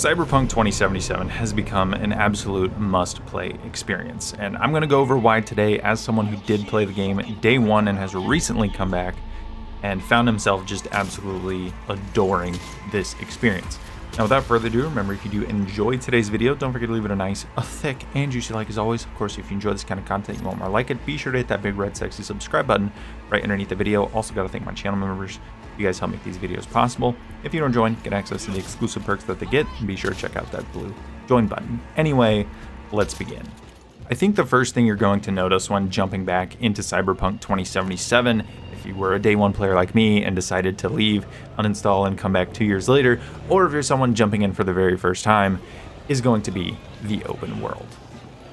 Cyberpunk 2077 has become an absolute must-play experience, and I'm going to go over why today as someone who did play the game day one and has recently come back and found himself just absolutely adoring this experience. Now without further ado, remember if you do enjoy today's video, don't forget to leave it a nice, thick and juicy like as always. Of course, if you enjoy this kind of content, you want more like it, be sure to hit that big red sexy subscribe button right underneath the video. Also got to thank my channel members. You guys help make these videos possible. If you don't join, get access to the exclusive perks that they get, and be sure to check out that blue join button. Anyway, let's begin. I think the first thing you're going to notice when jumping back into Cyberpunk 2077, if you were a day one player like me and decided to leave, uninstall, and come back 2 years later, or if you're someone jumping in for the very first time, is going to be the open world.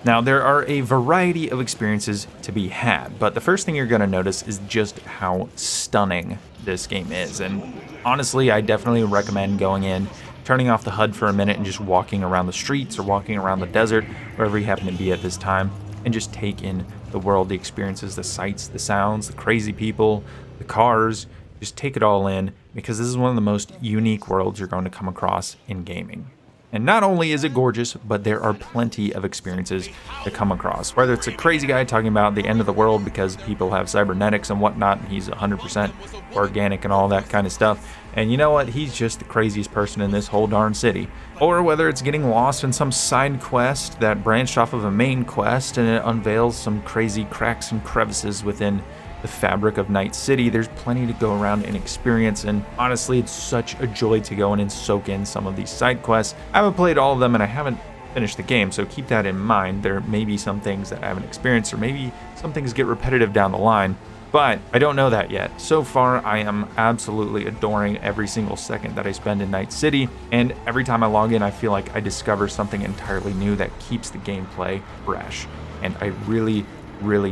Now, there are a variety of experiences to be had, but the first thing you're going to notice is just how stunning this game is. And honestly, I definitely recommend going in, turning off the HUD for a minute and just walking around the streets or walking around the desert, wherever you happen to be at this time, and just take in the world, the experiences, the sights, the sounds, the crazy people, the cars. Just take it all in, because this is one of the most unique worlds you're going to come across in gaming. And not only is it gorgeous, but there are plenty of experiences to come across. Whether it's a crazy guy talking about the end of the world because people have cybernetics and whatnot, and he's 100% organic and all that kind of stuff. And you know what? He's just the craziest person in this whole darn city. Or whether it's getting lost in some side quest that branched off of a main quest and it unveils some crazy cracks and crevices within the fabric of Night City. There's plenty to go around and experience, and honestly, it's such a joy to go in and soak in some of these side quests. I haven't played all of them and I haven't finished the game, so keep that in mind. There may be some things that I haven't experienced, or maybe some things get repetitive down the line, but I don't know that yet. So far, I am absolutely adoring every single second that I spend in Night City, and every time I log in, I feel like I discover something entirely new that keeps the gameplay fresh, and I really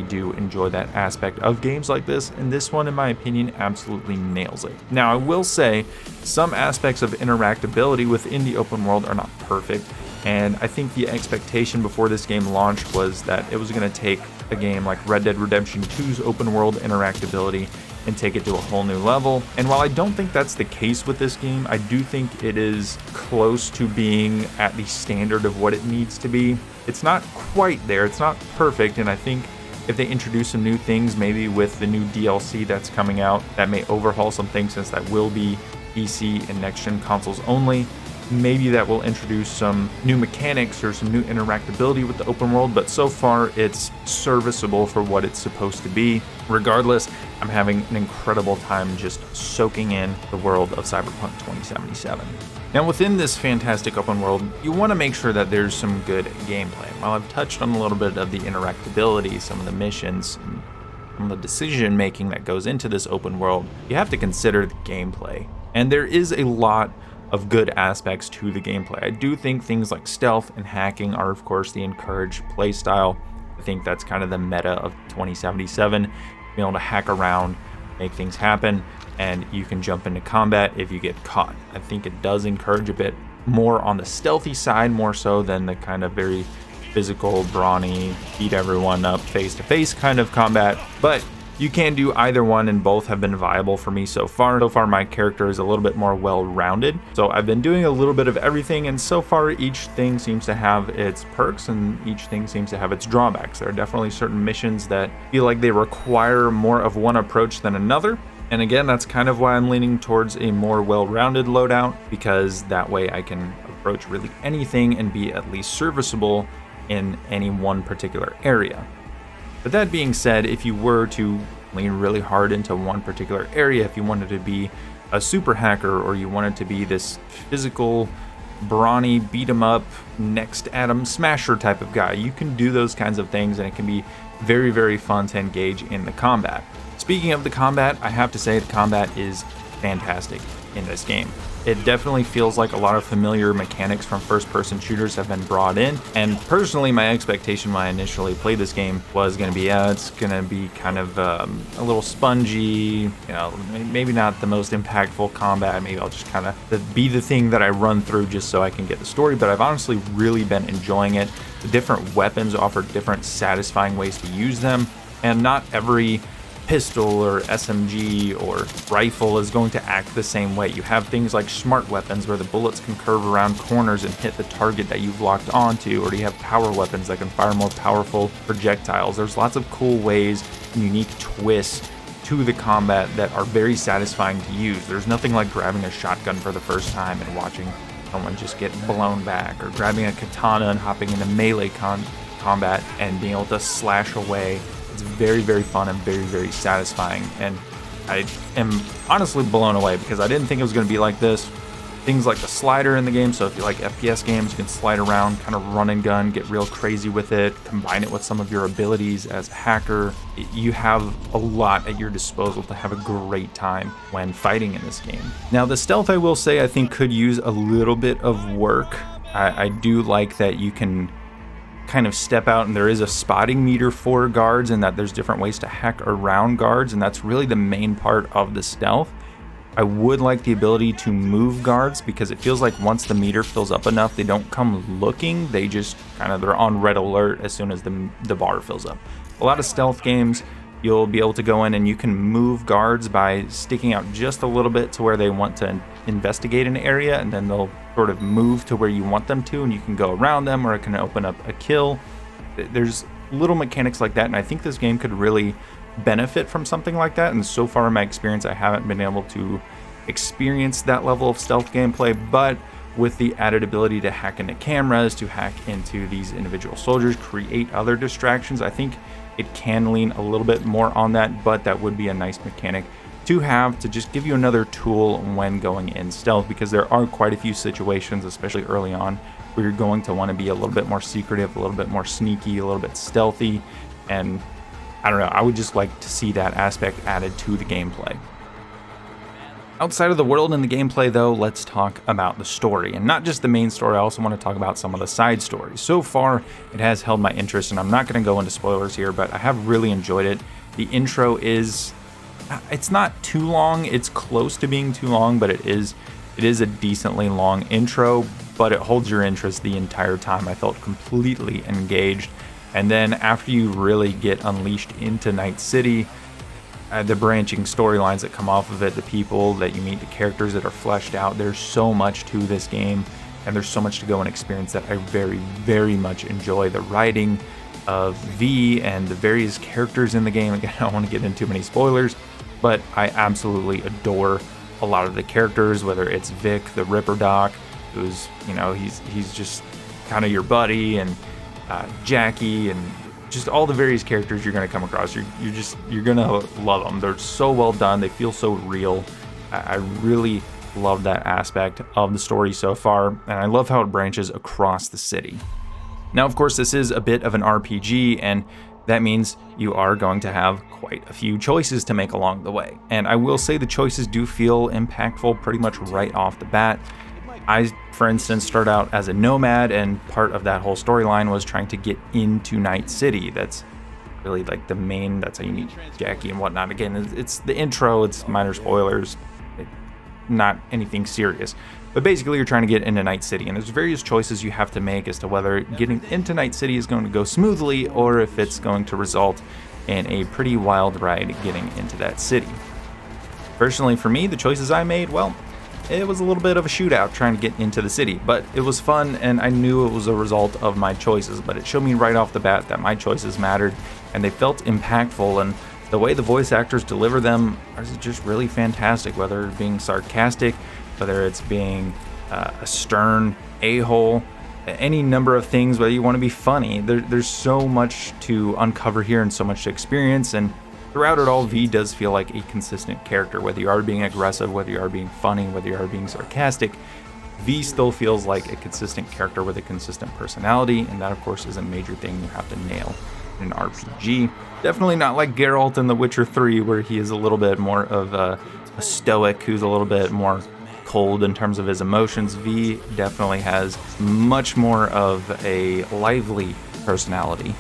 do enjoy that aspect of games like this, and this one, in my opinion, absolutely nails it. Now, I will say some aspects of interactability within the open world are not perfect, and I think the expectation before this game launched was that it was going to take a game like Red Dead Redemption 2's open world interactability and take it to a whole new level. And while I don't think that's the case with this game, I do think it is close to being at the standard of what it needs to be. It's not quite there, it's not perfect, and I think if they introduce some new things, maybe with the new DLC that's coming out, that may overhaul some things, since that will be PC and next-gen consoles only. Maybe that will introduce some new mechanics or some new interactability with the open world, but so far it's serviceable for what it's supposed to be. Regardless, I'm having an incredible time just soaking in the world of Cyberpunk 2077. Now, within this fantastic open world, you want to make sure that there's some good gameplay. While I've touched on a little bit of the interactability, some of the missions, and some of the decision making that goes into this open world, you have to consider the gameplay. And there is a lot of good aspects to the gameplay. I do think things like stealth and hacking are, of course, the encouraged playstyle. I think that's kind of the meta of 2077, being able to hack around, make things happen, and you can jump into combat if you get caught. I think it does encourage a bit more on the stealthy side, more so than the kind of very physical, brawny, beat everyone up face-to-face kind of combat, but you can do either one, and both have been viable for me so far. So far, my character is a little bit more well-rounded. So I've been doing a little bit of everything, and so far each thing seems to have its perks and each thing seems to have its drawbacks. There are definitely certain missions that feel like they require more of one approach than another. And again, that's kind of why I'm leaning towards a more well-rounded loadout, because that way I can approach really anything and be at least serviceable in any one particular area. But that being said, if you were to lean really hard into one particular area, if you wanted to be a super hacker, or you wanted to be this physical, brawny, beat 'em up, next Atom Smasher type of guy, you can do those kinds of things, and it can be very fun to engage in the combat. Speaking of the combat, I have to say the combat is fantastic in this game. It definitely feels like a lot of familiar mechanics from first-person shooters have been brought in, and personally, my expectation when I initially played this game was going to be, it's going to be kind of a little spongy, maybe not the most impactful combat. Maybe I'll just kind of be the thing that I run through just so I can get the story, but I've honestly really been enjoying it. The different weapons offer different satisfying ways to use them, and not every pistol or SMG or rifle is going to act the same way. You have things like smart weapons where the bullets can curve around corners and hit the target that you've locked onto, or you have power weapons that can fire more powerful projectiles. There's lots of cool ways and unique twists to the combat that are very satisfying to use. There's nothing like grabbing a shotgun for the first time and watching someone just get blown back, or grabbing a katana and hopping into melee combat and being able to slash away. It's very, very fun and very, very satisfying. And I am honestly blown away because I didn't think it was going to be like this. Things like the slider in the game, so if you like FPS games, you can slide around, kind of run and gun, get real crazy with it, combine it with some of your abilities as a hacker. You have a lot at your disposal to have a great time when fighting in this game. Now, the stealth, I will say, I think could use a little bit of work. I do like that you can kind of step out and there is a spotting meter for guards, and that there's different ways to hack around guards, and that's really the main part of the stealth. I would like the ability to move guards, because it feels like once the meter fills up enough, they don't come looking, they just they're on red alert as soon as the bar fills up. A lot of stealth games, you'll be able to go in and you can move guards by sticking out just a little bit to where they want to investigate an area, and then they'll sort of move to where you want them to, and you can go around them, or it can open up a kill. There's little mechanics like that, and I think this game could really benefit from something like that. And so far in my experience, I haven't been able to experience that level of stealth gameplay, but with the added ability to hack into cameras, to hack into these individual soldiers, create other distractions, I think it can lean a little bit more on that. But that would be a nice mechanic to have, to just give you another tool when going in stealth, because there are quite a few situations, especially early on, where you're going to want to be a little bit more secretive, a little bit more sneaky, a little bit stealthy. And I don't know, I would just like to see that aspect added to the gameplay. Outside of the world and the gameplay, though, let's talk about the story. And not just the main story, I also want to talk about some of the side stories. So far, it has held my interest, and I'm not going to go into spoilers here, but I have really enjoyed it. The intro it's not too long, it's close to being too long, but it is a decently long intro, but it holds your interest the entire time. I felt completely engaged. And then after you really get unleashed into Night City, the branching storylines that come off of it, the people that you meet, the characters that are fleshed out, there's so much to this game, and there's so much to go and experience that I very, very much enjoy. The writing of V and the various characters in the game, again, I don't want to get into too many spoilers, but I absolutely adore a lot of the characters, whether it's Vic, the Ripper Doc, who's, he's just kind of your buddy, and Jackie, and just all the various characters you're going to come across. You're going to love them. They're so well done. They feel so real. I really love that aspect of the story so far, and I love how it branches across the city. Now, of course, this is a bit of an RPG, and that means you are going to have quite a few choices to make along the way. And I will say the choices do feel impactful pretty much right off the bat. I, for instance, start out as a nomad, and part of that whole storyline was trying to get into Night City. That's really like the main, that's how you meet Jackie and whatnot. Again, it's the intro, it's minor spoilers, not anything serious. But basically, you're trying to get into Night City, and there's various choices you have to make as to whether getting into Night City is going to go smoothly, or if it's going to result in a pretty wild ride getting into that city. Personally, for me, the choices I made, well, it was a little bit of a shootout trying to get into the city, but it was fun, and I knew it was a result of my choices. But it showed me right off the bat that my choices mattered, and they felt impactful, and the way the voice actors deliver them is just really fantastic, whether it's being sarcastic, whether it's being a stern a-hole, any number of things, whether you want to be funny. There's so much to uncover here and so much to experience, and throughout it all, V does feel like a consistent character. Whether you are being aggressive, whether you are being funny, whether you are being sarcastic, V still feels like a consistent character with a consistent personality, and that, of course, is a major thing you have to nail in an RPG. Definitely not like Geralt in The Witcher 3, where he is a little bit more of a stoic, who's a little bit more cold in terms of his emotions. V definitely has much more of a lively personality,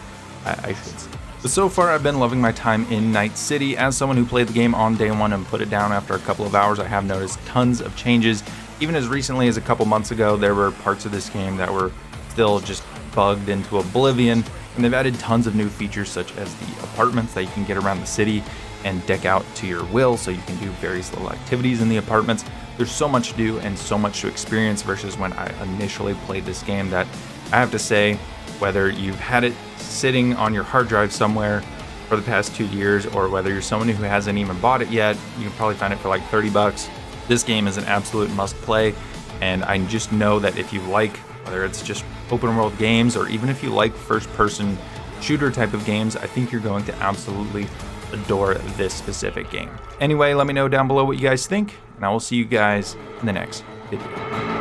I should say. But so far, I've been loving my time in Night City. As someone who played the game on day one and put it down after a couple of hours, I have noticed tons of changes. Even as recently as a couple months ago, there were parts of this game that were still just bugged into oblivion, and they've added tons of new features, such as the apartments that you can get around the city, and deck out to your will, so you can do various little activities in the apartments. There's so much to do and so much to experience versus when I initially played this game that I have to say, whether you've had it sitting on your hard drive somewhere for the past 2 years, or whether you're someone who hasn't even bought it yet, you can probably find it for like 30 bucks. This game is an absolute must play, and I just know that if you like, whether it's just open world games or even if you like first person shooter type of games, I think you're going to absolutely adore this specific game. Anyway, let me know down below what you guys think, and I will see you guys in the next video.